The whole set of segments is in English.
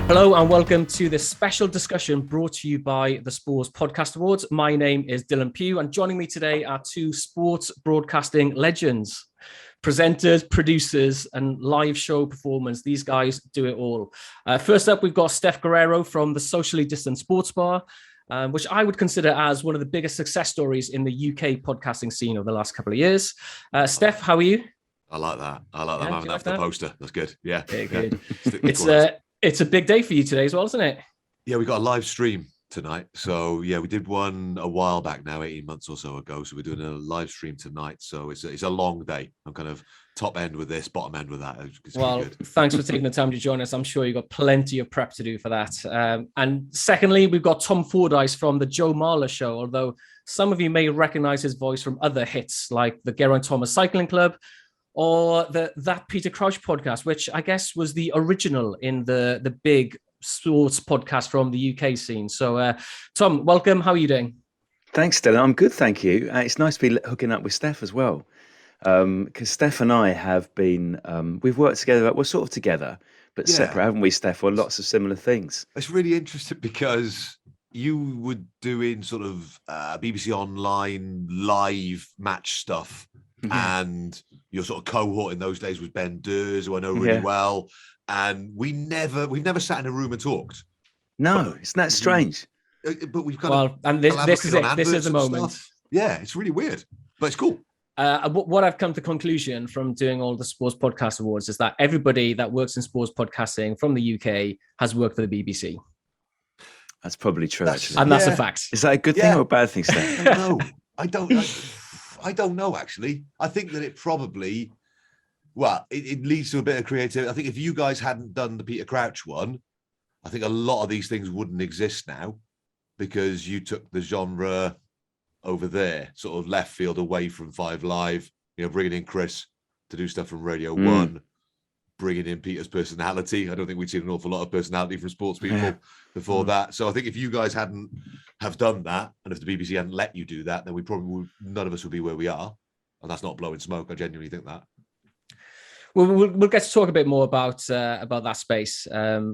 Hello and welcome to this special discussion brought to you by the Sports Podcast Awards. My name is Dylan Pugh and joining me today are two sports broadcasting legends, presenters, producers and live show performers. These guys do it all. First up, we've got Steff Garrero from the Socially Distant Sports Bar, which I would consider as one of the biggest success stories in the UK podcasting scene over the last couple of years. Steff, how are you? I like that. I'm having that for the poster. That's good. Yeah. Good. It's a big day for you today as well, isn't it? Yeah, we got a live stream tonight. So yeah, we did one a while back now, 18 months or so ago. So we're doing a live stream tonight. So it's a long day. I'm kind of top end with this, bottom end with that. Well, thanks for taking the time to join us. I'm sure you've got plenty of prep to do for that. And secondly, we've got Tom Fordyce from the Joe Marler Show, although some of you may recognize his voice from other hits like the Geraint Thomas Cycling Club, or that Peter Crouch podcast, which I guess was the original in the big sports podcast from the UK scene. So, Tom, welcome. How are you doing? Thanks, Dylan. I'm good, thank you. It's nice to be hooking up with Steff as well, because Steff and I have been, we've worked together, we're sort of together, but separate, haven't we, Steff, on lots of similar things. It's really interesting because you were doing sort of BBC Online live match stuff. And your sort of cohort in those days was Ben Durs, who I know really well. And we've never sat in a room and talked. No, isn't that strange? But we've kind and this is it. This is the moment. Stuff. Yeah, it's really weird, but it's cool. What I've come to conclusion from doing all the Sports Podcast Awards is that everybody that works in sports podcasting from the UK has worked for the BBC. That's probably true, actually. And that's a fact. Is that a good thing or a bad thing, Steff? I don't know. I don't know, actually. I think that it probably, it leads to a bit of creativity. I think if you guys hadn't done the Peter Crouch one, I think a lot of these things wouldn't exist now because you took the genre over there, sort of left field away from 5 Live, bringing in Chris to do stuff from Radio 1, bringing in Peter's personality. I don't think we'd seen an awful lot of personality from sports people before that. So I think if you guys hadn't have done that, and if the BBC hadn't let you do that, then we probably would, none of us would be where we are. And that's not blowing smoke. I genuinely think that. Well, we'll get to talk a bit more about that space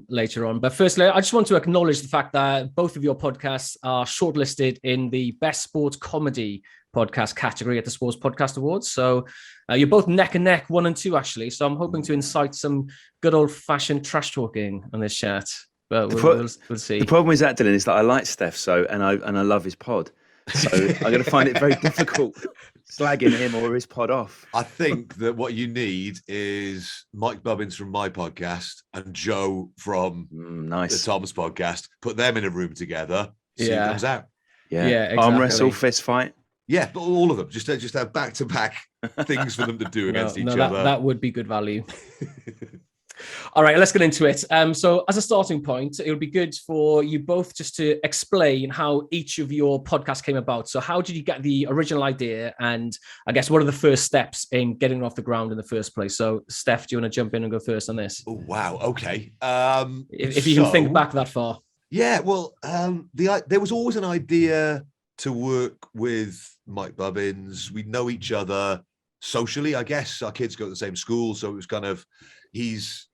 later on. But firstly, I just want to acknowledge the fact that both of your podcasts are shortlisted in the Best Sports Comedy Podcast category at the Sports Podcast Awards. So you're both neck and neck, 1 and 2, actually. So I'm hoping to incite some good old-fashioned trash talking on this chat. But we'll see. The problem is that, Dylan, is that I like Steff and I love his pod. So I'm going to find it very difficult slagging him or his pod off. I think that what you need is Mike Bubbins from my podcast and Joe from the Tom's podcast. Put them in a room together. See who comes out. Yeah, exactly. Arm wrestle, fist fight. Yeah, but all of them. Just have back-to-back things for them to do against each other. That would be good value. All right, let's get into it. So as a starting point, it would be good for you both just to explain how each of your podcasts came about. So how did you get the original idea? And I guess what are the first steps in getting it off the ground in the first place? So Steff, do you want to jump in and go first on this? Oh, wow. Okay. If you can think back that far. Yeah, well, there was always an idea to work with Mike Bubbins. We know each other socially, I guess. Our kids go to the same school. So it was kind of, he's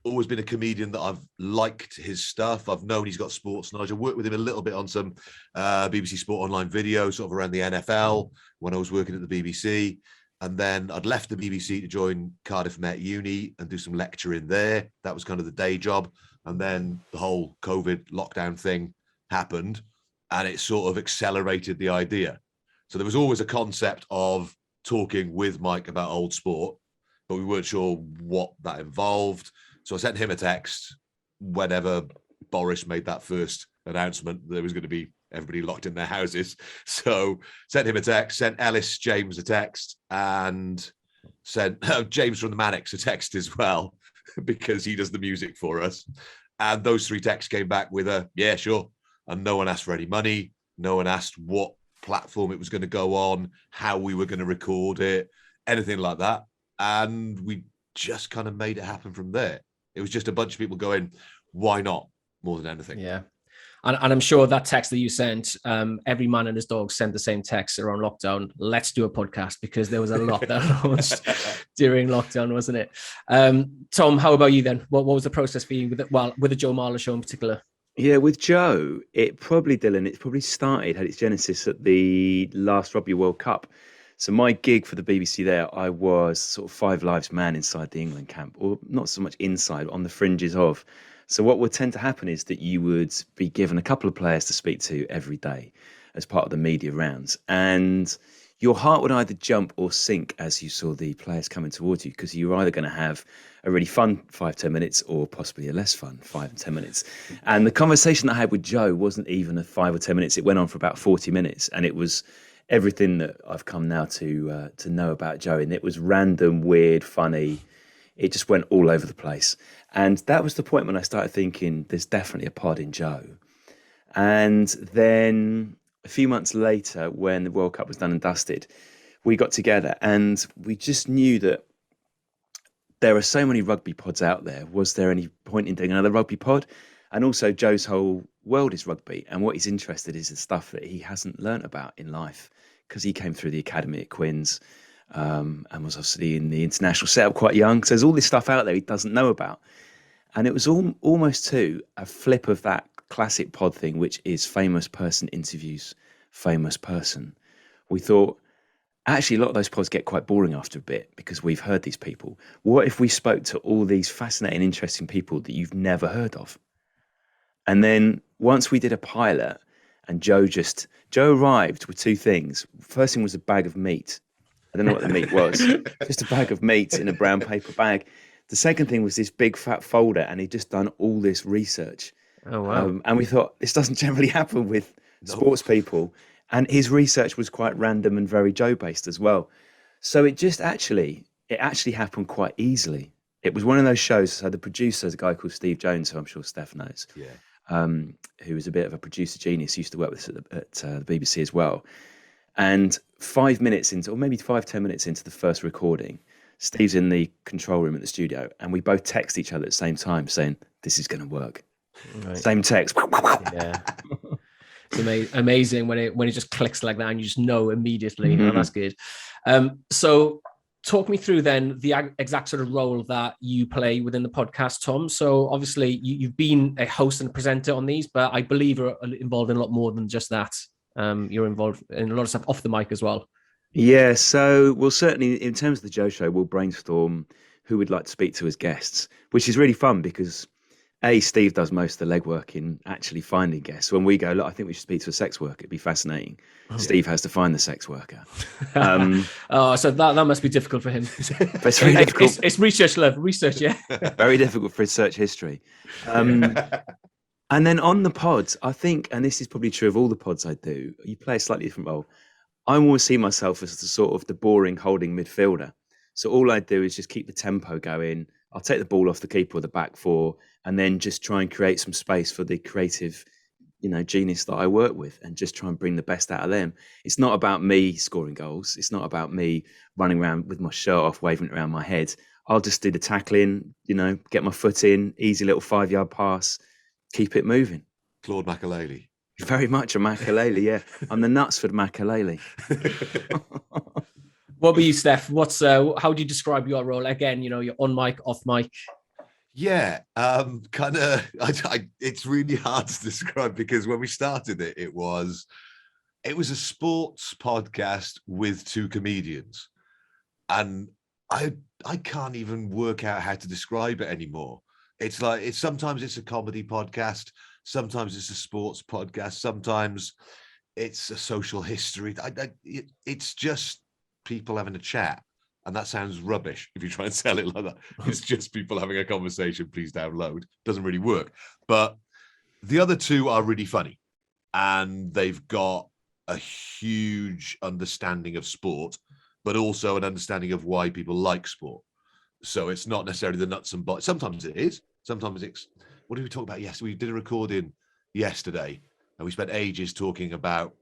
always been a comedian that I've liked his stuff. I've known he's got sports knowledge. I worked with him a little bit on some BBC Sport Online videos, sort of around the NFL when I was working at the BBC. And then I'd left the BBC to join Cardiff Met Uni and do some lecturing there. That was kind of the day job. And then the whole COVID lockdown thing happened and it sort of accelerated the idea. So there was always a concept of talking with Mike about old sport, but we weren't sure what that involved. So I sent him a text whenever Boris made that first announcement there was going to be everybody locked in their houses. So sent him a text, sent Ellis James a text, and sent James from the Mannix a text as well, because he does the music for us. And those 3 texts came back with a, yeah, sure. And no one asked for any money. No one asked what platform it was going to go on, how we were going to record it, anything like that. And we just kind of made it happen from there. It was just a bunch of people going, why not, more than anything. Yeah. And I'm sure that text that you sent, every man and his dog sent the same text around lockdown. Let's do a podcast, because there was a lot that launched during lockdown, wasn't it? Tom, how about you then? What was the process for you with the Joe Marler show in particular? Yeah, with Joe, it probably started, had its genesis at the last Rugby World Cup. So my gig for the BBC there, I was sort of Five Lives man inside the England camp, or not so much inside, on the fringes of. So what would tend to happen is that you would be given a couple of players to speak to every day as part of the media rounds. And your heart would either jump or sink as you saw the players coming towards you, because you were either going to have a really fun 5-10 minutes or possibly a less fun 5-10 minutes. And the conversation that I had with Joe wasn't even a 5 or 10 minutes. It went on for about 40 minutes. And it was everything that I've come now to know about Joe. And it was random, weird, funny. It just went all over the place. And that was the point when I started thinking, there's definitely a pod in Joe. And then a few months later, when the World Cup was done and dusted, we got together and we just knew that there are so many rugby pods out there. Was there any point in doing another rugby pod? And also, Joe's whole world is rugby. And what he's interested in is the stuff that he hasn't learnt about in life, because he came through the academy at Quins. And was obviously in the international setup quite young. So there's all this stuff out there he doesn't know about. And it was almost to a flip of that classic pod thing, which is famous person interviews famous person. We thought, actually, a lot of those pods get quite boring after a bit because we've heard these people. What if we spoke to all these fascinating, interesting people that you've never heard of? And then once we did a pilot and Joe arrived with two things. First thing was a bag of meat. I don't know what the meat was. Just a bag of meat in a brown paper bag. The second thing was this big fat folder, and he'd just done all this research. Oh, wow. And we thought, this doesn't generally happen with sports people. And his research was quite random and very Joe-based as well. So it actually happened quite easily. It was one of those shows. So the producer is a guy called Steve Jones, who I'm sure Steph knows, who was a bit of a producer genius, used to work with us at the BBC as well. And 5 minutes into, or maybe 5-10 minutes into the first recording, Steve's in the control room at the studio, and we both text each other at the same time saying, this is going to work. Right. Same text. Yeah. It's amazing when it just clicks like that and you just know immediately. Mm-hmm. That's good. So talk me through then the exact sort of role that you play within the podcast, Tom. So obviously you've been a host and a presenter on these, but I believe you're involved in a lot more than just that. You're involved in a lot of stuff off the mic as well. Yeah, so we'll certainly, in terms of the Joe Show, we'll brainstorm who we'd like to speak to as guests, which is really fun because Steve does most of the legwork in actually finding guests. When we go, look, I think we should speak to a sex worker. It'd be fascinating. Oh, Steve has to find the sex worker. So that must be difficult for him. But it's really difficult. It's research, yeah. Very difficult for his search history. And then on the pods, I think, and this is probably true of all the pods I do, you play a slightly different role. I always see myself as the sort of the boring holding midfielder. So all I do is just keep the tempo going. I'll take the ball off the keeper or the back four, and then just try and create some space for the creative, genius that I work with, and just try and bring the best out of them. It's not about me scoring goals. It's not about me running around with my shirt off, waving it around my head. I'll just do the tackling, get my foot in, easy little 5-yard pass, keep it moving. Claude Makaleli. Very much a Makaleli, yeah. I'm the Knutsford Makaleli. What about you, Steph? How do you describe your role? Again, you're on mic, off mic. Yeah, it's really hard to describe because when we started it was a sports podcast with two comedians, and I can't even work out how to describe it anymore. It's like sometimes it's a comedy podcast, sometimes it's a sports podcast, sometimes it's a social history. It's just people having a chat. And that sounds rubbish if you try and sell it like that. It's just people having a conversation, please download. Doesn't really work. But the other two are really funny. And they've got a huge understanding of sport, but also an understanding of why people like sport. So it's not necessarily the nuts and bolts. Sometimes it is. Sometimes it's, what did we talk about? Yes, we did a recording yesterday and we spent ages talking about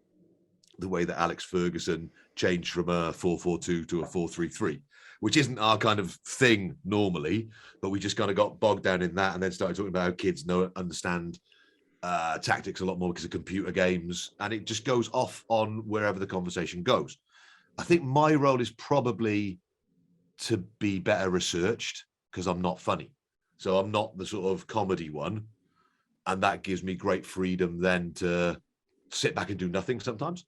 the way that Alex Ferguson changed from a 4-4-2 to a 4-3-3, which isn't our kind of thing normally, but we just kind of got bogged down in that and then started talking about how kids understand tactics a lot more because of computer games, and it just goes off on wherever the conversation goes. I think my role is probably to be better researched because I'm not funny. So I'm not the sort of comedy one. And that gives me great freedom then to sit back and do nothing sometimes.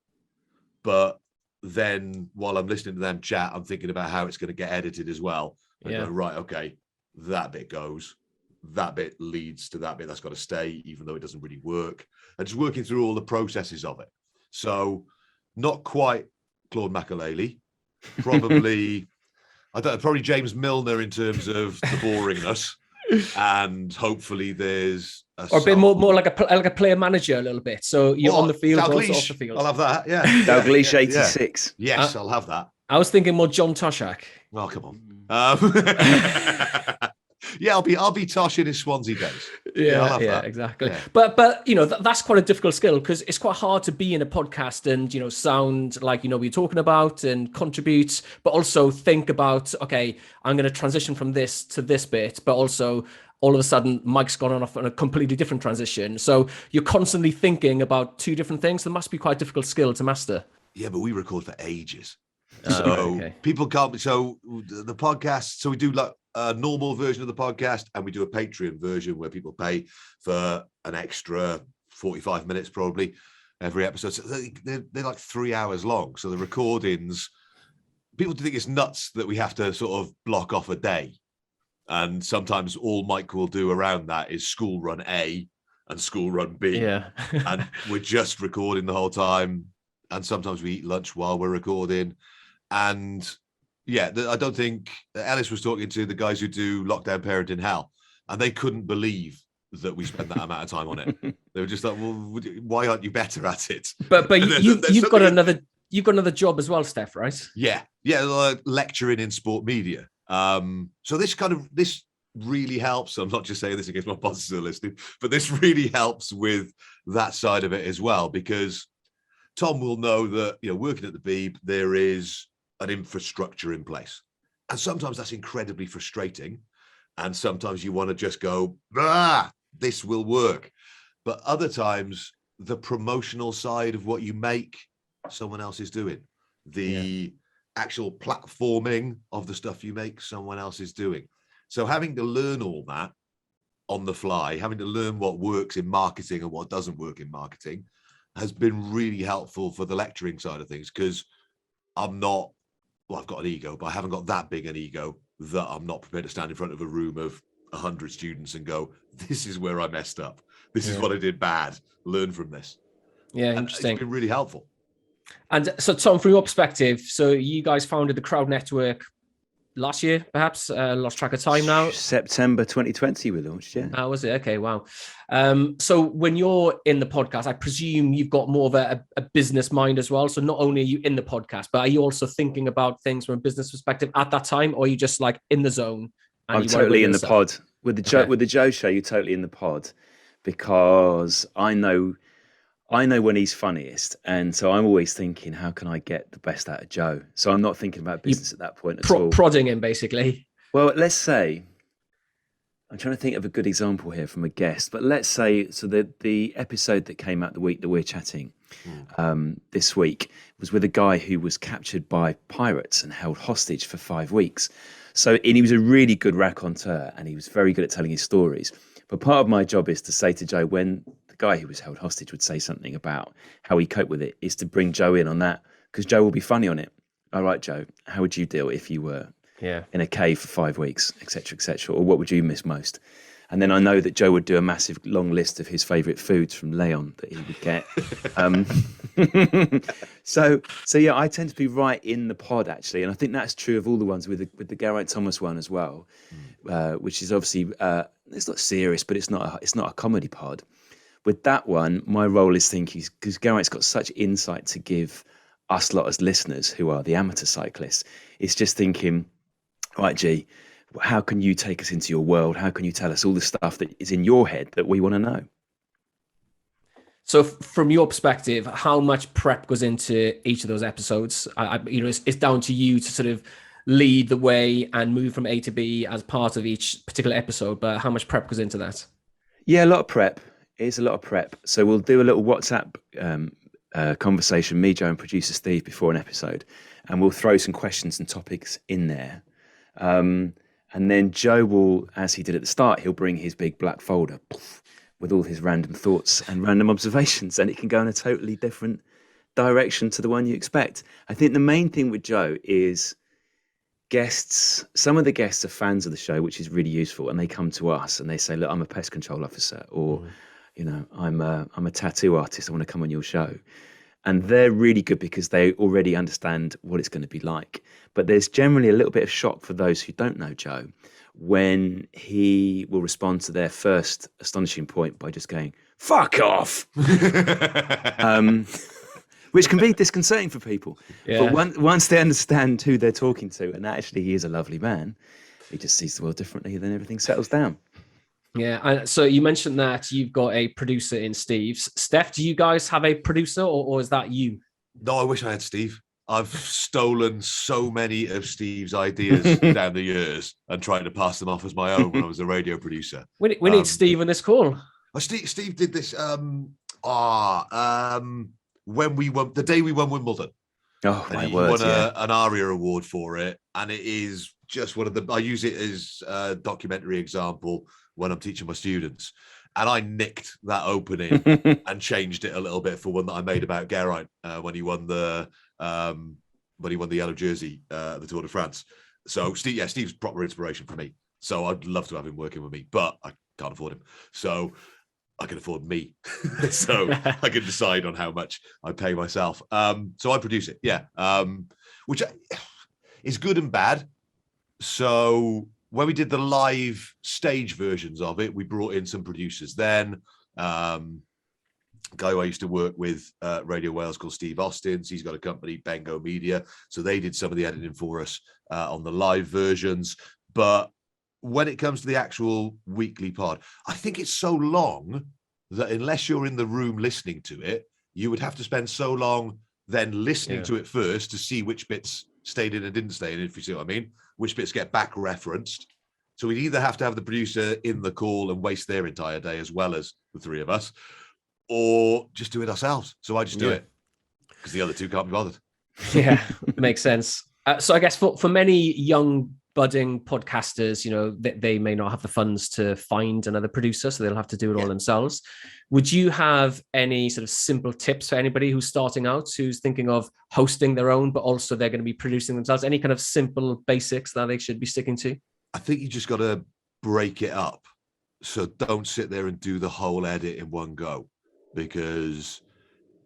But then while I'm listening to them chat, I'm thinking about how it's going to get edited as well. And go, right, okay, that bit goes. That bit leads to that bit that's got to stay, even though it doesn't really work. And just working through all the processes of it. So not quite Claude Makelele, probably, I don't know, probably James Milner in terms of the boringness. And hopefully there's or a bit more like a player manager a little bit. So you're on the field, but also off the field. I'll have that. Yeah. Dalglish 86. Yeah. Yes, I'll have that. I was thinking more John Toshak. Well, come on. Yeah, I'll be Tosh in his Swansea days. Yeah, exactly. Yeah. But that's quite a difficult skill because it's quite hard to be in a podcast and sound like what you're talking about and contribute, but also think about, okay, I'm going to transition from this to this bit, but also all of a sudden Mike's gone off on a completely different transition. So you're constantly thinking about two different things. There must be quite a difficult skill to master. Yeah, but we record for ages. So people can't. So the podcast. So we do like a normal version of the podcast, and we do a Patreon version where people pay for an extra 45 minutes probably every episode. So they're like 3 hours long. So the recordings, people think it's nuts that we have to sort of block off a day, and sometimes all Mike will do around that is school run A and school run B. Yeah, and we're just recording the whole time, and sometimes we eat lunch while we're recording. And yeah, I don't think Ellis was talking to the guys who do Lockdown Parenting Hell, and they couldn't believe that we spent that amount of time on it. They were just like, well, why aren't you better at it? But you've got another job as well, Steph, right? Yeah, like lecturing in sport media. So this really helps. I'm not just saying this in case my bosses are listening, but this really helps with that side of it as well, because Tom will know that, working at the Beeb, there is an infrastructure in place. And sometimes that's incredibly frustrating. And sometimes you want to just go, this will work. But other times, the promotional side of what you make, someone else is doing. The actual platforming of the stuff you make, someone else is doing. So having to learn all that on the fly, having to learn what works in marketing and what doesn't work in marketing, has been really helpful for the lecturing side of things, because I've got an ego, but I haven't got that big an ego that I'm not prepared to stand in front of a room of 100 students and go, this is where I messed up. This is what I did bad. Learn from this. Yeah, and interesting. It's been really helpful. And so, Tom, from your perspective, so you guys founded the Crowd Network last year, perhaps? Lost track of time now. September 2020 we launched, yeah. Oh, was it? Okay, wow. So when you're in the podcast, I presume you've got more of a business mind as well. So not only are you in the podcast, but are you also thinking about things from a business perspective at that time, or are you just like in the zone? I'm totally in the pod. With the Joe show, you're totally in the pod, because I know when he's funniest, and so I'm always thinking, how can I get the best out of Joe? So I'm not thinking about business at that point at all. Prodding him, basically. Well, let's say, I'm trying to think of a good example here from a guest, but let's say, so the episode that came out the week that we're chatting this week was with a guy who was captured by pirates and held hostage for 5 weeks. And he was a really good raconteur, and he was very good at telling his stories. But part of my job is to say to Joe, when the guy who was held hostage would say something about how he coped with it, is to bring Joe in on that, because Joe will be funny on it. All right, Joe, how would you deal if you were in a cave for 5 weeks, etc., or what would you miss most? And then I know that Joe would do a massive long list of his favourite foods from Leon that he would get. So yeah, I tend to be right in the pod, actually, and I think that's true of all the ones with the Geraint Thomas one as well, which is obviously it's not serious, but it's not a comedy pod. With that one, my role is thinking, because Geraint's got such insight to give us lot as listeners who are the amateur cyclists. It's just thinking, right, G, how can you take us into your world? How can you tell us all the stuff that is in your head that we want to know? So from your perspective, how much prep goes into each of those episodes? It's down to you to sort of lead the way and move from A to B as part of each particular episode, but how much prep goes into that? Yeah, a lot of prep. It's a lot of prep. So we'll do a little WhatsApp conversation, me, Joe, and producer Steve before an episode, and we'll throw some questions and topics in there. And then Joe will, as he did at the start, he'll bring his big black folder with all his random thoughts and random observations, and it can go in a totally different direction to the one you expect. I think the main thing with Joe is guests. Some of the guests are fans of the show, which is really useful, and they come to us and they say, look, I'm a pest control officer, or I'm a tattoo artist, I want to come on your show. And they're really good because they already understand what it's going to be like. But there's generally a little bit of shock for those who don't know Joe when he will respond to their first astonishing point by just going, fuck off. Which can be disconcerting for people. Yeah. But once they understand who they're talking to, and actually he is a lovely man, he just sees the world differently, then everything settles down. Yeah. So you mentioned that you've got a producer in Steve's. Steph, do you guys have a producer or is that you? No, I wish I had Steve. I've stolen so many of Steve's ideas down the years and tried to pass them off as my own when I was a radio producer. We need Steve on this call. Steve did this when we won, the day we won Wimbledon. Oh, my he word, won an ARIA award for it. And it is just one of the, I use it as a documentary example when I'm teaching my students. And I nicked that opening and changed it a little bit for one that I made about Geraint when he won the yellow jersey at the Tour de France. So Steve's proper inspiration for me. So I'd love to have him working with me, but I can't afford him. So I can afford me. So I can decide on how much I pay myself. So I produce it, which is good and bad. So when we did the live stage versions of it, we brought in some producers then. Guy who I used to work with Radio Wales called Steve Austin. He's got a company, Bengo Media. So they did some of the editing for us on the live versions. But when it comes to the actual weekly pod, I think it's so long that unless you're in the room listening to it, you would have to spend so long then listening to it first to see which bits stayed in and didn't stay in, if you see what I mean, which bits get back referenced. So we'd either have to have the producer in the call and waste their entire day as well as the three of us, or just do it ourselves. So I just do it because the other two can't be bothered. Yeah, makes sense. So I guess for many young budding podcasters, they may not have the funds to find another producer, so they'll have to do it all themselves. Would you have any sort of simple tips for anybody who's starting out, who's thinking of hosting their own, but also they're going to be producing themselves? Any kind of simple basics that they should be sticking to? I think you just got to break it up. So don't sit there and do the whole edit in one go, because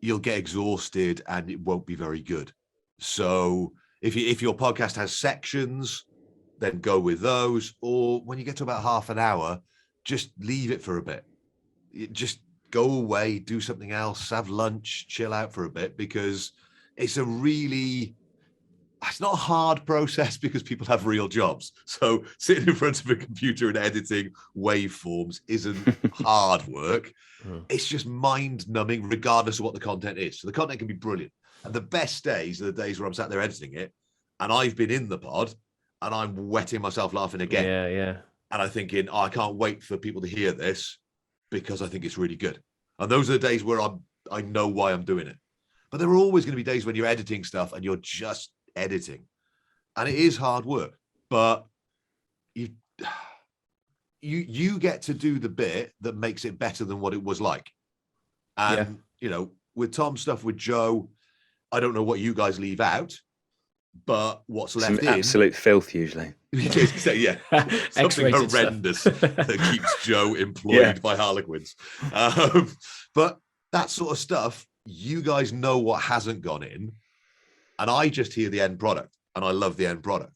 you'll get exhausted and it won't be very good. So if your podcast has sections, then go with those. Or when you get to about half an hour, just leave it for a bit. Just go away, do something else, have lunch, chill out for a bit, because it's not a hard process because people have real jobs. So sitting in front of a computer and editing waveforms isn't hard work. It's just mind numbing regardless of what the content is. So the content can be brilliant. And the best days are the days where I'm sat there editing it and I've been in the pod and I'm wetting myself laughing again. Yeah. And I'm thinking, I can't wait for people to hear this because I think it's really good. And those are the days where I know why I'm doing it. But there are always going to be days when you're editing stuff and you're just editing. And it is hard work. But you get to do the bit that makes it better than what it was like. And, with Tom's stuff with Joe, I don't know what you guys leave out, but what's left in absolute filth usually. Something horrendous that keeps Joe employed by Harlequins. But that sort of stuff, you guys know what hasn't gone in, and I just hear the end product, and I love the end product.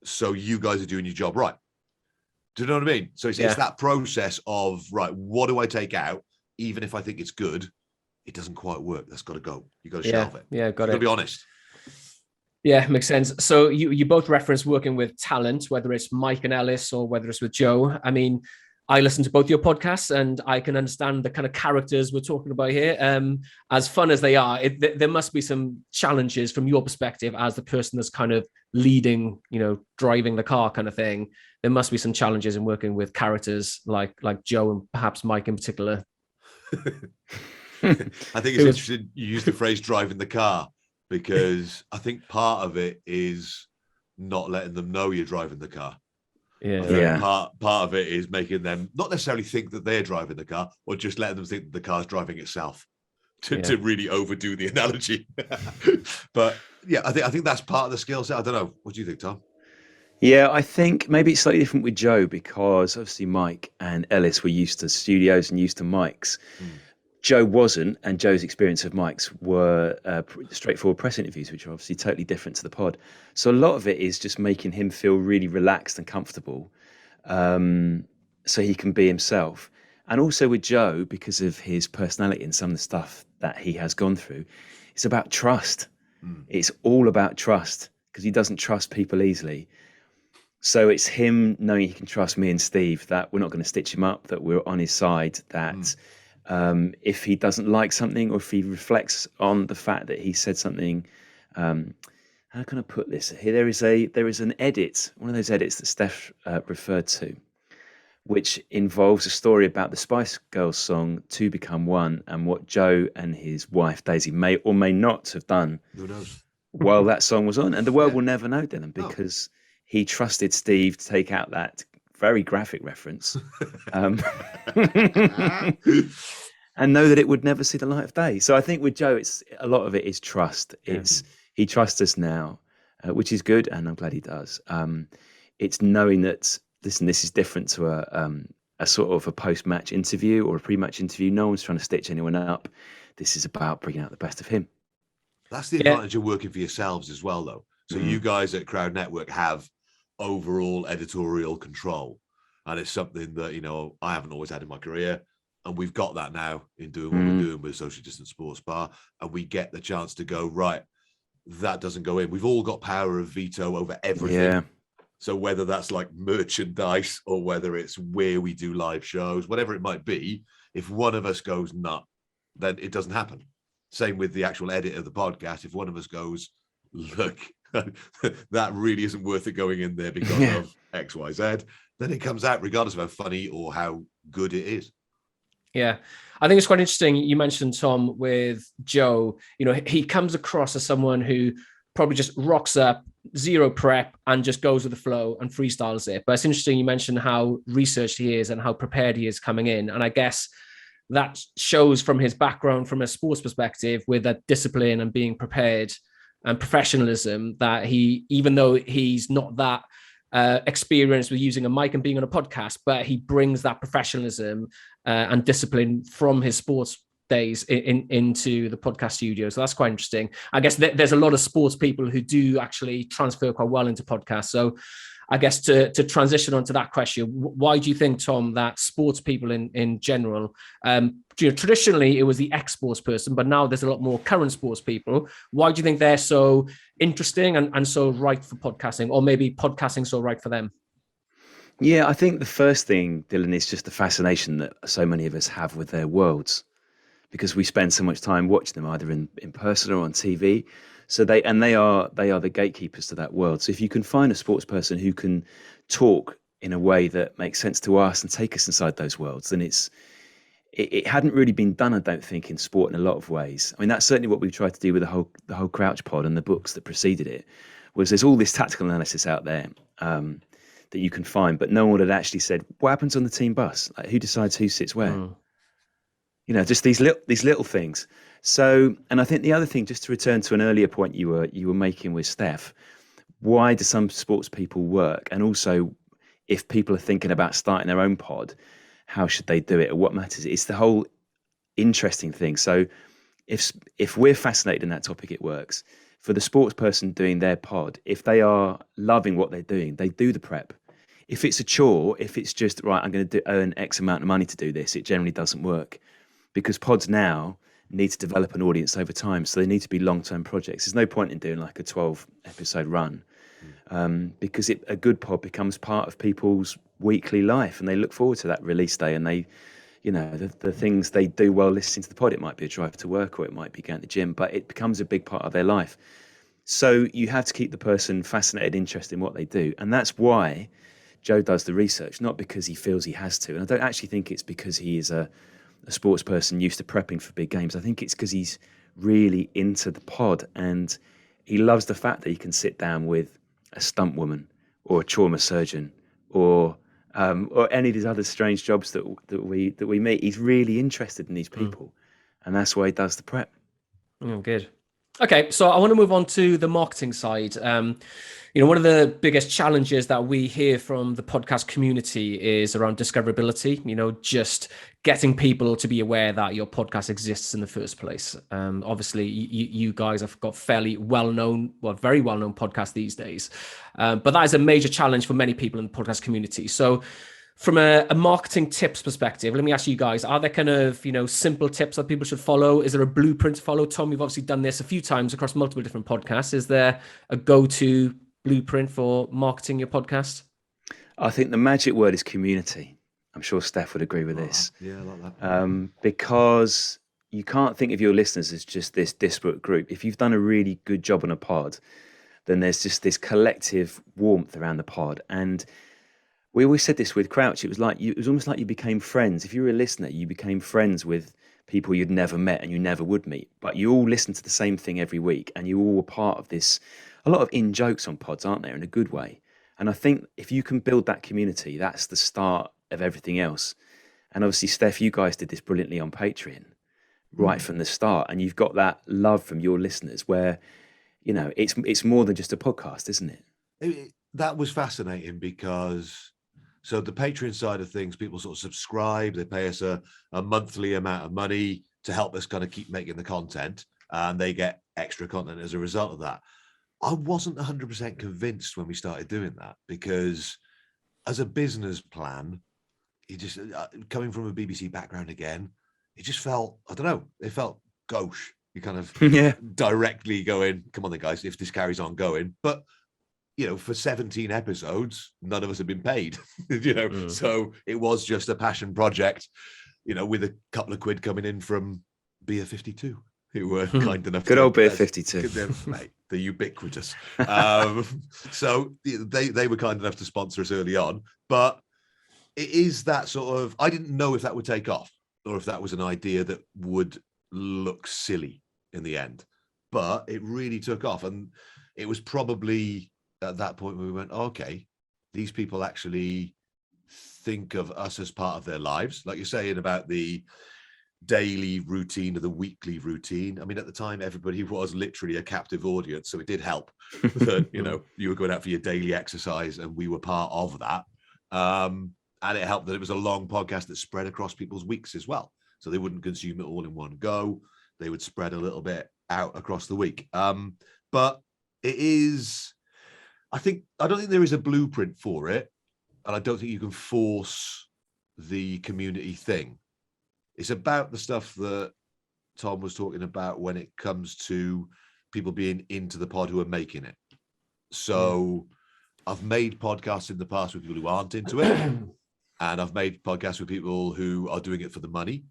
So you guys are doing your job right. Do you know what I mean? So it's that process of, right, what do I take out? Even if I think it's good, it doesn't quite work. That's got to go. You got to shelve it. Yeah, got it. To be honest. Yeah, makes sense. So you both reference working with talent, whether it's Mike and Ellis or whether it's with Joe. I mean, I listen to both your podcasts and I can understand the kind of characters we're talking about here. As fun as they are, there must be some challenges from your perspective as the person that's kind of leading, driving the car kind of thing. There must be some challenges in working with characters like Joe and perhaps Mike in particular. I think it's interesting you use the phrase driving the car, because I think part of it is not letting them know you're driving the car. Yeah. Part of it is making them not necessarily think that they're driving the car, or just letting them think that the car's driving itself, to really overdo the analogy. But yeah, I think that's part of the skill set. I don't know. What do you think, Tom? Yeah, I think maybe it's slightly different with Joe, because obviously Mike and Ellis were used to studios and used to mics. Joe wasn't, and Joe's experience of mics were straightforward press interviews, which are obviously totally different to the pod. So a lot of it is just making him feel really relaxed and comfortable, so he can be himself. And also with Joe, because of his personality and some of the stuff that he has gone through, it's about trust. It's all about trust, because he doesn't trust people easily. So it's him knowing he can trust me and Steve, that we're not going to stitch him up, that we're on his side, that if he doesn't like something, or if he reflects on the fact that he said something, how can I put this? Here, there is an edit, one of those edits that Steph referred to, which involves a story about the Spice Girls song "To Become One" and what Joe and his wife Daisy may or may not have done. Who knows? While that song was on, and the world will never know, Dylan, because he trusted Steve to take out that very graphic reference, and know that it would never see the light of day. So I think with Joe, it's a lot of it is trust. It's he trusts us now, which is good, and I'm glad he does. It's knowing that, listen, this is different to a sort of a post-match interview or a pre-match interview. No one's trying to stitch anyone up. This is about bringing out the best of him. That's the advantage of working for yourselves as well, though. So you guys at Crowd Network have overall editorial control, and it's something that, you know, I haven't always had in my career, and we've got that now in doing what we're doing with Social Distance Sports Bar, and we get the chance to go, right, that doesn't go in. We've all got power of veto over everything. So whether that's like merchandise or whether it's where we do live shows, whatever it might be, if one of us goes nut, then it doesn't happen. Same with the actual edit of the podcast. If one of us goes, look, that really isn't worth it going in there because of X, Y, Z, then it comes out regardless of how funny or how good it is. Yeah, I think it's quite interesting. You mentioned, Tom, with Joe, you know, he comes across as someone who probably just rocks up, zero prep, and just goes with the flow and freestyles it. But it's interesting you mentioned how researched he is and how prepared he is coming in. And I guess that shows from his background, from a sports perspective, with that discipline and being prepared and professionalism, that he, even though he's not that experienced with using a mic and being on a podcast, but he brings that professionalism and discipline from his sports days into the podcast studio. So that's quite interesting. I guess there's a lot of sports people who do actually transfer quite well into podcasts. So I guess to transition onto that question, why do you think, Tom, that sports people in general, traditionally it was the ex-sports person, but now there's a lot more current sports people. Why do you think they're so interesting and so right for podcasting, or maybe podcasting so right for them? Yeah, I think the first thing, Dylan, is just the fascination that so many of us have with their worlds, because we spend so much time watching them either in person or on TV. So they are the gatekeepers to that world. So if you can find a sports person who can talk in a way that makes sense to us and take us inside those worlds, then it hadn't really been done, I don't think, in sport in a lot of ways. I mean, that's certainly what we've tried to do with the whole Crouch Pod and the books that preceded it. Was there's all this tactical analysis out there that you can find, but no one had actually said what happens on the team bus, like who decides who sits where. You know, just these little things. So, and I think the other thing, just to return to an earlier point you were making with Steph, why do some sports people work? And also, if people are thinking about starting their own pod, how should they do it, or what matters? It's the whole interesting thing. So, if we're fascinated in that topic, it works. For the sports person doing their pod, if they are loving what they're doing, they do the prep. If it's a chore, if it's just, right, I'm going to earn X amount of money to do this, it generally doesn't work. Because pods now need to develop an audience over time, so they need to be long-term projects. There's no point in doing like a 12-episode run, because a good pod becomes part of people's weekly life, and they look forward to that release day. And they, you know, the things they do while listening to the pod, it might be a drive to work, or it might be going to the gym, but it becomes a big part of their life. So you have to keep the person fascinated, interested in what they do, and that's why Joe does the research, not because he feels he has to. And I don't actually think it's because he is a a sports person used to prepping for big games. I think it's because he's really into the pod, and he loves the fact that he can sit down with a stunt woman or a trauma surgeon or any of these other strange jobs that we meet. He's really interested in these people, and that's why he does the prep. Oh, good. Okay, so I want to move on to the marketing side. One of the biggest challenges that we hear from the podcast community is around discoverability, just getting people to be aware that your podcast exists in the first place. Obviously, you guys have got very well-known podcasts these days, but that is a major challenge for many people in the podcast community. So from a marketing tips perspective, let me ask you guys, are there kind of, simple tips that people should follow? Is there a blueprint to follow? Tom, you've obviously done this a few times across multiple different podcasts. Is there a go-to blueprint for marketing your podcast? I think the magic word is community. I'm sure Steph would agree with this. Yeah, I like that. Because you can't think of your listeners as just this disparate group. If you've done a really good job on a pod, then there's just this collective warmth around the pod. And we always said this with Crouch. It was almost like you became friends. If you were a listener, you became friends with people you'd never met and you never would meet. But you all listened to the same thing every week, and you all were part of this. A lot of in-jokes on pods, aren't there, in a good way? And I think if you can build that community, that's the start of everything else. And obviously, Steph, you guys did this brilliantly on Patreon right from the start, and you've got that love from your listeners where, it's more than just a podcast, isn't it? That was fascinating because... So the Patreon side of things, people sort of subscribe, they pay us a monthly amount of money to help us kind of keep making the content, and they get extra content as a result of that. I wasn't 100% convinced when we started doing that, because as a business plan, it just, coming from a BBC background again, it just felt, I don't know, it felt gauche. You kind of directly going, come on then guys, if this carries on going. But for 17 episodes, none of us have been paid, so it was just a passion project, with a couple of quid coming in from Beer 52, who were kind enough. Good old Beer 52. Mate, the ubiquitous. So they were kind enough to sponsor us early on, but it is that sort of, I didn't know if that would take off or if that was an idea that would look silly in the end, but it really took off. And it was probably at that point when we went, okay, these people actually think of us as part of their lives. Like you're saying about the daily routine or the weekly routine. I mean, at the time, everybody was literally a captive audience. So it did help that, you were going out for your daily exercise and we were part of that. And it helped that it was a long podcast that spread across people's weeks as well. So they wouldn't consume it all in one go. They would spread a little bit out across the week. But it is... I don't think there is a blueprint for it, and I don't think you can force the community thing. It's about the stuff that Tom was talking about when it comes to people being into the pod who are making it. So I've made podcasts in the past with people who aren't into it, and I've made podcasts with people who are doing it for the money.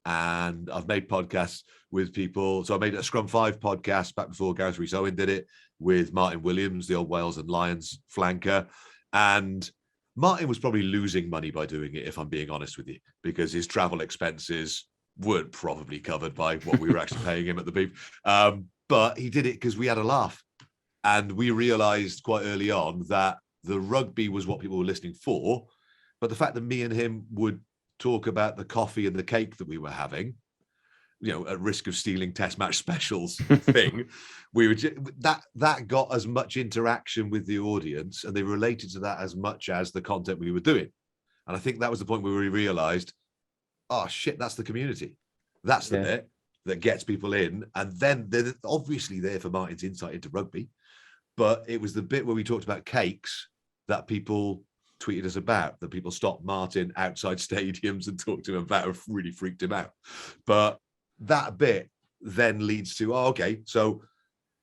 And I've made podcasts with people. So I made a Scrum 5 podcast back before Gareth Rees-Owen did it with Martin Williams, the old Wales and Lions flanker. And Martin was probably losing money by doing it, if I'm being honest with you, because his travel expenses weren't probably covered by what we were actually paying him at the beef. But he did it because we had a laugh. And we realized quite early on that the rugby was what people were listening for. But the fact that me and him would talk about the coffee and the cake that we were having, at risk of stealing test match specials thing, we were that got as much interaction with the audience, and they related to that as much as the content we were doing. And I think that was the point where we realized, oh shit, that's the community. That's the bit that gets people in. And then they're obviously there for Martin's insight into rugby, but it was the bit where we talked about cakes that people tweeted us about, that people stopped Martin outside stadiums and talked to him about and really freaked him out. But that bit then leads to, so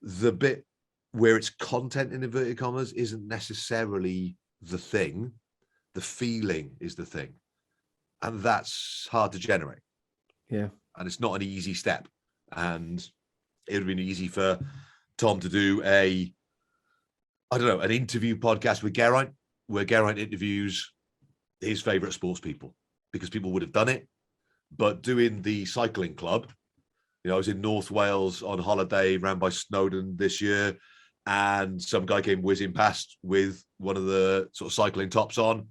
the bit where it's content in inverted commas isn't necessarily the thing. The feeling is the thing. And that's hard to generate. Yeah. And it's not an easy step. And it would have been easy for Tom to do an interview podcast with Geraint, where Geraint interviews his favorite sports people, because people would have done it. but doing the cycling club, I was in North Wales on holiday, ran by Snowdon this year, and some guy came whizzing past with one of the sort of cycling tops on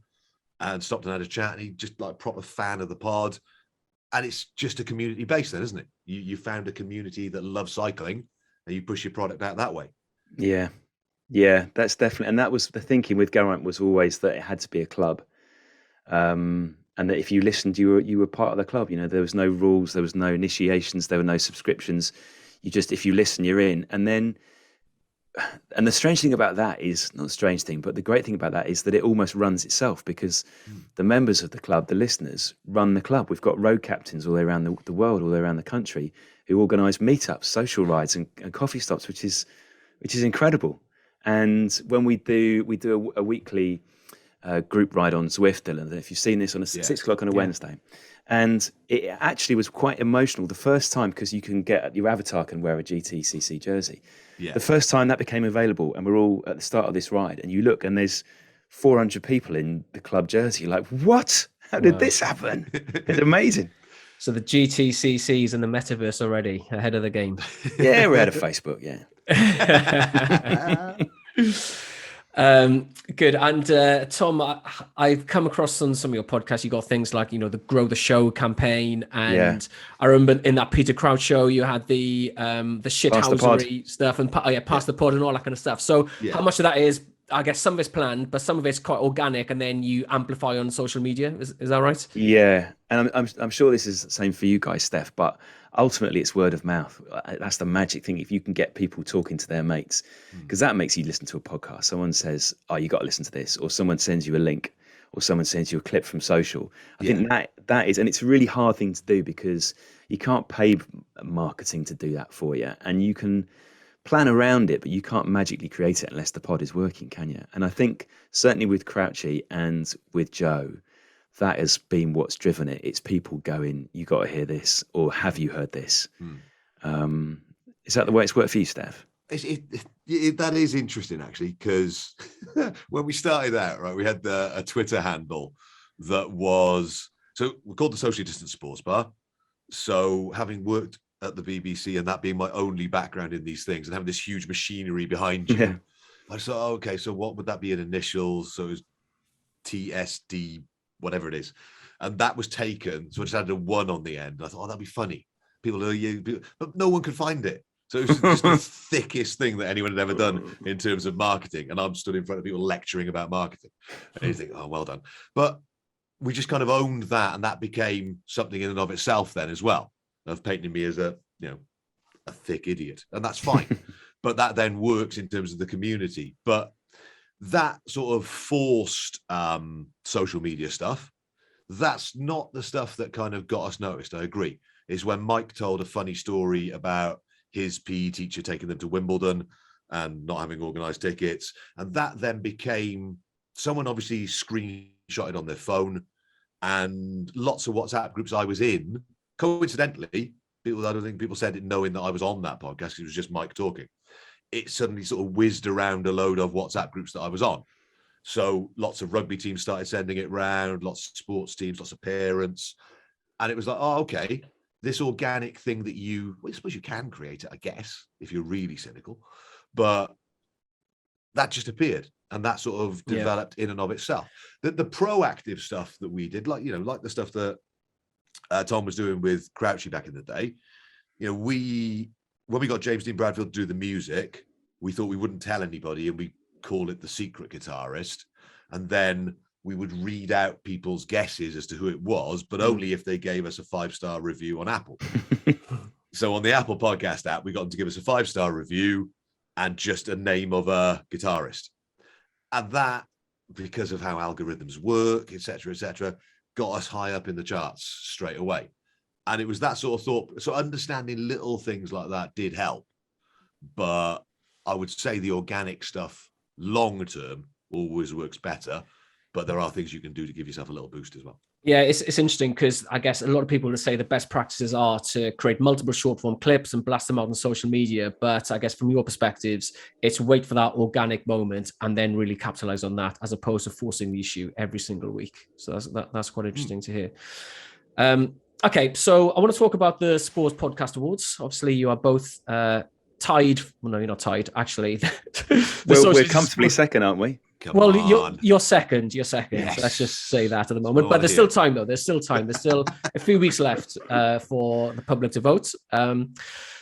and stopped and had a chat. And he just like proper fan of the pod. And it's just a community base then, isn't it? You found a community that loves cycling and you push your product out that way. Yeah, that's definitely, and that was the thinking with Geraint, was always that it had to be a club, and that if you listened, you were part of the club. There was no rules, there was no initiations, there were no subscriptions. You just, if you listen, you're in. And the strange thing about that is, not a strange thing, but the great thing about that is that it almost runs itself, because the members of the club, the listeners, run the club. We've got road captains all the way around the world, all the way around the country, who organise meetups, social rides, and coffee stops, which is incredible. And when we do a weekly group ride on Zwift, Dylan, if you've seen this on 6 o'clock on a Wednesday, and it actually was quite emotional the first time, because you can get, your avatar can wear a GTCC jersey. Yeah. The first time that became available, and we're all at the start of this ride, and you look and there's 400 people in the club jersey. You're like, what? How did this happen? It's amazing. So the GTCC's in the metaverse already, ahead of the game. Yeah, we're ahead of Facebook, yeah. Good. And Tom, I've come across on some of your podcasts, you got things like, the Grow the Show campaign. And I remember in that Peter Crouch show, you had the shithousery stuff and pass the pod and all that kind of stuff. So how much of that is, I guess some of it's planned, but some of it's quite organic, and then you amplify on social media. Is that right? Yeah. And I'm sure this is the same for you guys, Steph, but ultimately it's word of mouth. That's the magic thing. If you can get people talking to their mates, because that makes you listen to a podcast. Someone says, oh, you got to listen to this, or someone sends you a link, or someone sends you a clip from social. I think that is, and it's a really hard thing to do, because you can't pay marketing to do that for you. And you can plan around it, but you can't magically create it unless the pod is working, can you? And I think certainly with Crouchy and with Joe, that has been what's driven it. It's people going, you got to hear this, or have you heard this? Is that the way it's worked for you, Steph? That is interesting, actually, because when we started out, right, we had a Twitter handle that was, so we called the Socially Distant Sports Bar. So having worked at the BBC and that being my only background in these things and having this huge machinery behind you, I thought, okay, so what would that be in initials? So it was TSD, whatever it is. And that was taken. So I just added a 1 on the end. I thought, that'd be funny. People know you, but no one could find it. So it was just the thickest thing that anyone had ever done in terms of marketing. And I'm stood in front of people lecturing about marketing. And you think, oh, well done. But we just kind of owned that. And that became something in and of itself then as well, of painting me as a thick idiot. And that's fine. But that then works in terms of the community. But that sort of forced social media stuff, that's not the stuff that kind of got us noticed. I agree. Is when Mike told a funny story about his PE teacher taking them to Wimbledon and not having organised tickets. And that then became, someone obviously screenshotted on their phone, and lots of WhatsApp groups I was in, coincidentally, I don't think people said it knowing that I was on that podcast. It was just Mike talking. It suddenly sort of whizzed around a load of WhatsApp groups that I was on. So lots of rugby teams started sending it around, lots of sports teams, lots of parents. And it was like, oh, okay, this organic thing that I suppose you can create it, I guess, if you're really cynical. But that just appeared. And that sort of developed in and of itself. The proactive stuff that we did, like the stuff that Tom was doing with Crouchy back in the day, when we got James Dean Bradfield to do the music, we thought we wouldn't tell anybody and we call it The Secret Guitarist. And then we would read out people's guesses as to who it was, but only if they gave us a 5-star review on Apple. So on the Apple podcast app, we got them to give us a 5-star review and just a name of a guitarist. And that, because of how algorithms work, et cetera, got us high up in the charts straight away. And it was that sort of thought. So understanding little things like that did help. But I would say the organic stuff long term always works better. But there are things you can do to give yourself a little boost as well. Yeah, it's interesting because I guess a lot of people would say the best practices are to create multiple short form clips and blast them out on social media. But I guess from your perspectives, it's wait for that organic moment and then really capitalize on that, as opposed to forcing the issue every single week. So that's quite interesting to hear. Okay, so I want to talk about the Sports Podcast Awards. Obviously, you are both tied. Well, no, you're not tied. Actually, We're comfortably second, aren't we? Come on. You're second. You're second. Yes. So let's just say that at the That's moment. what I But there's wanna still hear. time, though. There's still time. There's still a few weeks left for the public to vote.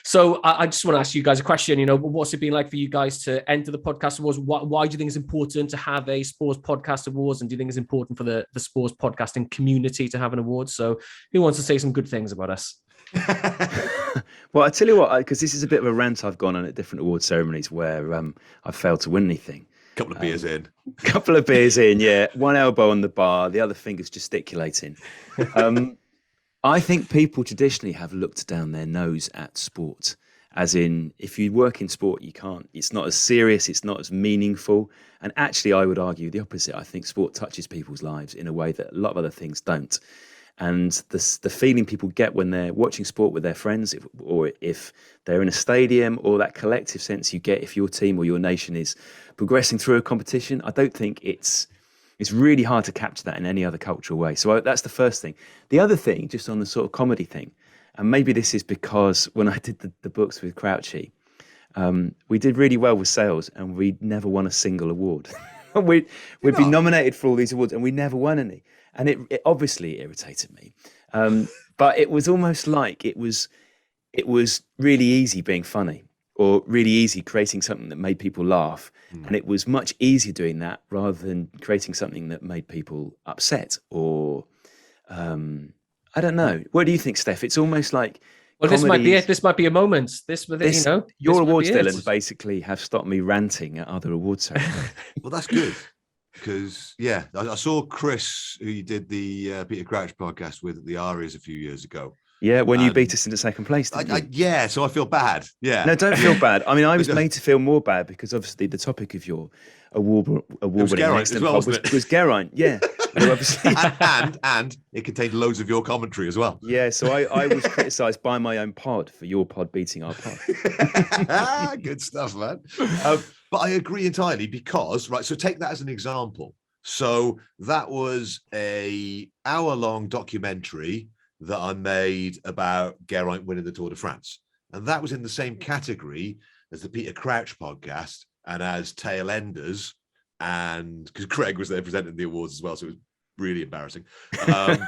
So I just want to ask you guys a question. What's it been like for you guys to enter the podcast awards? Why do you think it's important to have a sports podcast awards? And do you think it's important for the sports podcasting community to have an award? So who wants to say some good things about us? Well, I tell you what, because this is a bit of a rant I've gone on at different award ceremonies where I've failed to win anything. Couple of beers in. Couple of beers in, yeah. One elbow on the bar, the other finger's gesticulating. I think people traditionally have looked down their nose at sport. As in, if you work in sport, it's not as serious, it's not as meaningful. And actually, I would argue the opposite. I think sport touches people's lives in a way that a lot of other things don't. And the feeling people get when they're watching sport with their friends, or if they're in a stadium, or that collective sense you get if your team or your nation is progressing through a competition, I don't think it's really hard to capture that in any other cultural way. So that's the first thing. The other thing, just on the sort of comedy thing, and maybe this is because when I did the books with Crouchy, we did really well with sales, and we never won a single award. We'd been nominated for all these awards, and we never won any. And it obviously irritated me. But it was almost like it was really easy being funny, or really easy creating something that made people laugh. And it was much easier doing that rather than creating something that made people upset or, I don't know. What do you think, Steph? It's almost like... Well, this might be it. This might be a moment. Your awards, Dylan, basically have stopped me ranting at other awards ceremonies. Well, that's good. Because, yeah, I saw Chris, who you did the Peter Crouch podcast with at the Arias a few years ago. Yeah, when you beat us into second place, didn't you? Yeah, so I feel bad. Yeah. No, don't feel bad. I mean, I was made to feel more bad because obviously the topic of your award-winning excellent pod was Geraint, yeah. Obviously. and it contained loads of your commentary as well. Yeah, so I was criticised by my own pod for your pod beating our pod. Good stuff, man. But I agree entirely because, right, so take that as an example. So that was a hour-long documentary that I made about Geraint winning the Tour de France. And that was in the same category as the Peter Crouch podcast and as Tail Enders. And because Craig was there presenting the awards as well, so it was really embarrassing. I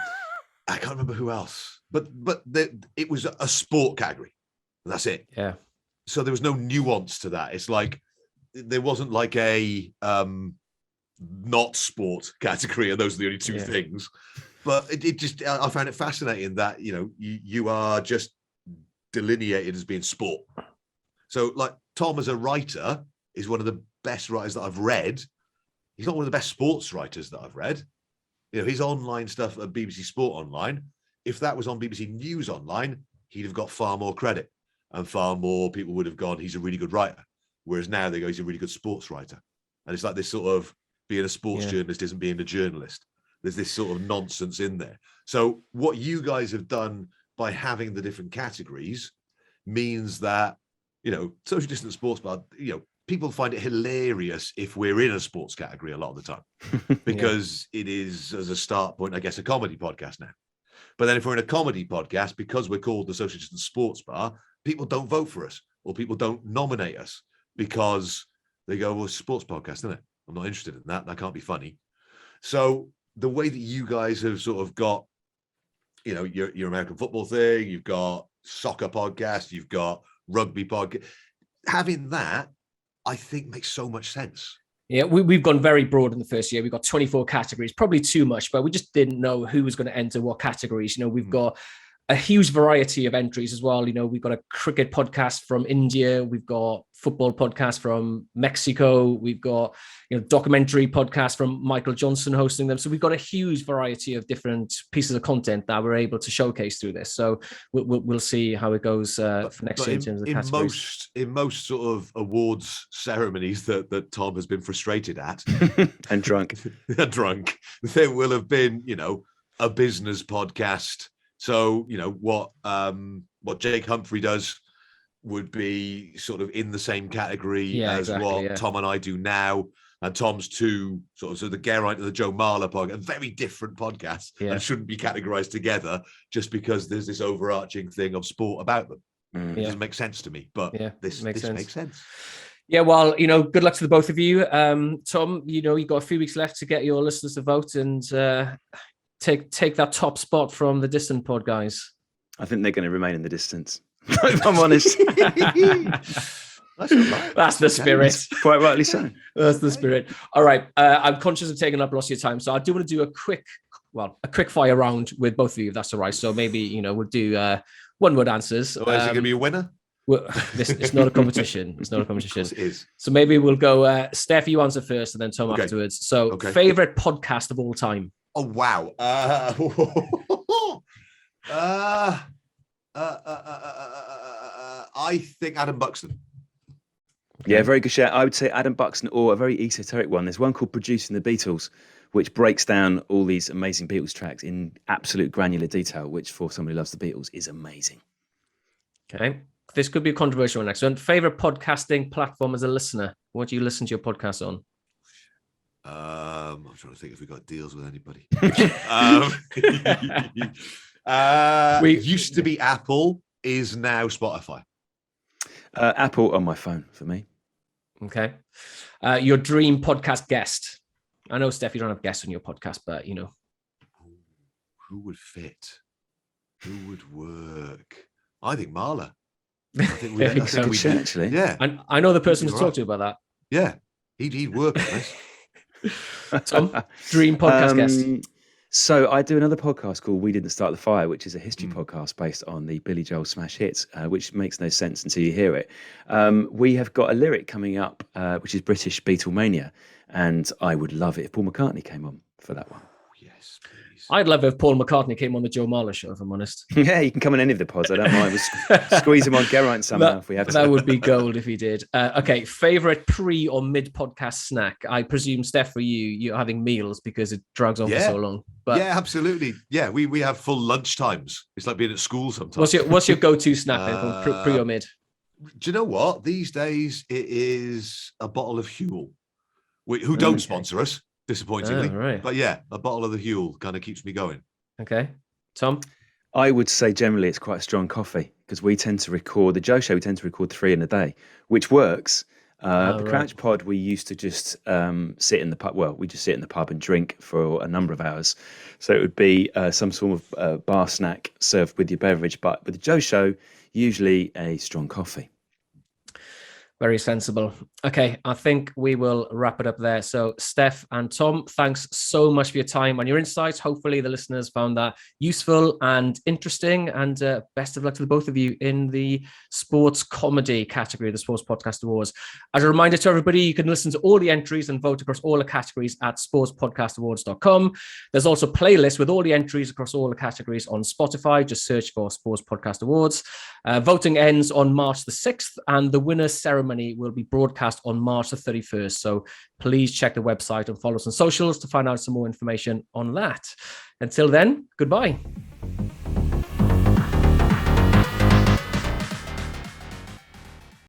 can't remember who else, but it was a sport category. And that's it. Yeah. So there was no nuance to that. It's like, there wasn't like a not sport category, and those are the only two things. But it just, I found it fascinating that, you are just delineated as being sport. So like Tom as a writer is one of the best writers that I've read. He's not one of the best sports writers that I've read. His online stuff at BBC Sport Online, if that was on BBC News Online, he'd have got far more credit and far more people would have gone, he's a really good writer. Whereas now they go, he's a really good sports writer. And it's like this sort of being a sports journalist isn't being a journalist. There's this sort of nonsense in there. So what you guys have done by having the different categories means that, social distance sports bar, people find it hilarious if we're in a sports category a lot of the time, because it is, as a start point, I guess, a comedy podcast now. But then if we're in a comedy podcast, because we're called the Social Distance Sports Bar, people don't vote for us or people don't nominate us because they go, well, it's a sports podcast, isn't it? I'm not interested in that. That can't be funny. So the way that you guys have sort of got, your American football thing, you've got soccer podcast, you've got rugby podcast, having that, I think makes so much sense. Yeah, we've gone very broad in the first year. We've got 24 categories, probably too much, but we just didn't know who was going to enter what categories. We've got a huge variety of entries as well. We've got a cricket podcast from India. We've got football podcast from Mexico. We've got, documentary podcast from Michael Johnson hosting them. So we've got a huge variety of different pieces of content that we're able to showcase through this. So we'll see how it goes for next year in terms of the categories. In most sort of awards ceremonies that Tom has been frustrated at and drunk, there will have been, a business podcast. So, what Jake Humphrey does would be sort of in the same category as Tom and I do now. and Tom's two sort of, so the Garrett and the Joe Marler podcast, very different podcasts, and shouldn't be categorized together just because there's this overarching thing of sport about them. It doesn't make sense to me, but this makes sense. Yeah, well, good luck to the both of you. Tom, you've got a few weeks left to get your listeners to vote and take that top spot from the distant pod guys. I think they're going to remain in the distance, if I'm honest. That's the spirit. Quite rightly so. That's the spirit. All right. I'm conscious of taking up lots of your time, so I do want to do a quick fire round with both of you, if that's all right. So maybe, we'll do one-word answers. Oh, is it going to be a winner? Well, it's not a competition. It's not a competition. It is. So maybe we'll go, Steph, you answer first and then Tom afterwards. So favorite podcast of all time? Oh, wow. I think Adam Buxton. Yeah, very good shout. I would say Adam Buxton, or a very esoteric one. There's one called Producing the Beatles, which breaks down all these amazing Beatles tracks in absolute granular detail, which for somebody who loves the Beatles is amazing. Okay. This could be a controversial one next one. Favorite podcasting platform as a listener? What do you listen to your podcast on? I'm trying to think if we got deals with anybody. We used to be Apple, is now Spotify. Apple on my phone for me. Okay. Your dream podcast guest? I know, Steph, you don't have guests on your podcast, but who would fit? Who would work? I think Marler. I think we should actually. Yeah. And I know the person to talk to about that. Yeah. He'd work on this. Tom, dream podcast guest. So I do another podcast called We Didn't Start the Fire, which is a history podcast based on the Billy Joel smash hits, which makes no sense until you hear it. We have got a lyric coming up, which is British Beatlemania, and I would love it if Paul McCartney came on for that one. Yes, please. I'd love it if Paul McCartney came on the Joe Marler show, if I'm honest. Yeah, you can come on any of the pods. I don't mind. We'll squeeze him on Geraint somehow if we have to. That would be gold if he did. Okay, favorite pre or mid podcast snack? I presume, Steph, for you're having meals because it drags on for so long. But yeah, absolutely. Yeah, we have full lunch times. It's like being at school sometimes. What's your go-to snack then, pre or mid? Do you know what? These days it is a bottle of Huel, who don't sponsor us, disappointingly. Right. But yeah, a bottle of the Huel kind of keeps me going. Okay. Tom? I would say generally it's quite a strong coffee because we tend to record, the Joe Show, we tend to record 3 in a day, which works. The Crouch Pod, we used to just sit in the pub. Well, we just sit in the pub and drink for a number of hours. So it would be some sort of bar snack served with your beverage. But with the Joe Show, usually a strong coffee. Very sensible. Okay, I think we will wrap it up there. So, Steph and Tom, thanks so much for your time and your insights. Hopefully, the listeners found that useful and interesting. And best of luck to the both of you in the sports comedy category of the Sports Podcast Awards. As a reminder to everybody, you can listen to all the entries and vote across all the categories at sportspodcastawards.com. There's also playlists with all the entries across all the categories on Spotify. Just search for Sports Podcast Awards. Voting ends on March the 6th, and the winner's ceremony will be broadcast on March the 31st. So please check the website and follow us on socials to find out some more information on that. Until then, goodbye.